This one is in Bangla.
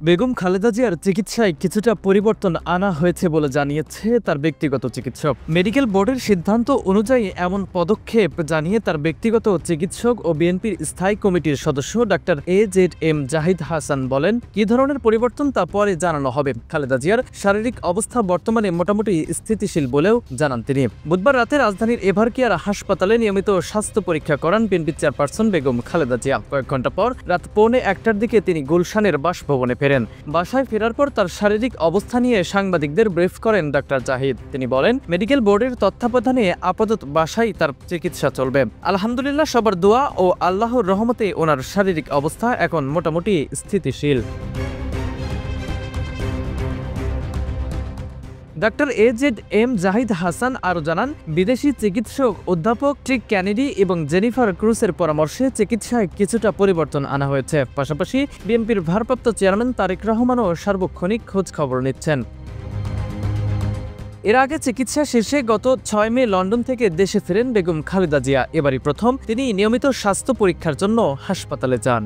বেগম খালেদা জিয়ার চিকিৎসায় কিছুটা পরিবর্তন আনা হয়েছে বলে জানিয়েছে তার ব্যক্তিগত চিকিৎসক। মেডিকেল বোর্ডের সিদ্ধান্ত অনুযায়ী এমন পদক্ষেপ জানিয়ে তার ব্যক্তিগত চিকিৎসক ও বিএনপির স্থায়ী কমিটির সদস্য ডাক্তার AZM জাহিদ হাসান বলেন, কি ধরনের পরিবর্তন তা পরে জানানো হবে। খালেদা জিয়ার শারীরিক অবস্থা বর্তমানে মোটামুটি স্থিতিশীল বলেও জানান তিনি। বুধবার রাতে রাজধানীর এভারকেয়ার হাসপাতালে নিয়মিত স্বাস্থ্য পরীক্ষা করান বিএনপি চেয়ারপারসন বেগম খালেদা জিয়া। কয়েক ঘন্টা পর রাত 1:45টার দিকে তিনি গুলশানের বাসভবনে ফেরেন। বাসায় ফেরার পর তার শারীরিক অবস্থা নিয়ে সাংবাদিকদের ব্রিফ করেন ডাক্তার জাহিদ। তিনি বলেন, মেডিকেল বোর্ডের তত্ত্বাবধানে আপাতত বাসায় তার চিকিৎসা চলবে। আলহামদুলিল্লাহ, সবার দোয়া ও আল্লাহর রহমতে ওনার শারীরিক অবস্থা এখন মোটামুটি স্থিতিশীল। ডাক্তার AZM জাহিদ হাসান আরও জানান, বিদেশি চিকিৎসক অধ্যাপক ট্রিক ক্যানেডি এবং জেনিফার ক্রুসের পরামর্শে চিকিৎসায় কিছুটা পরিবর্তন আনা হয়েছে। পাশাপাশি বিএনপির ভারপ্রাপ্ত চেয়ারম্যান তারেক রহমানও সার্বক্ষণিক খোঁজ খবর নিচ্ছেন। এর আগে চিকিৎসা শেষে গত 6 মে লন্ডন থেকে দেশে ফেরেন বেগম খালেদা জিয়া। এবারই প্রথম তিনি নিয়মিত স্বাস্থ্য পরীক্ষার জন্য হাসপাতালে যান।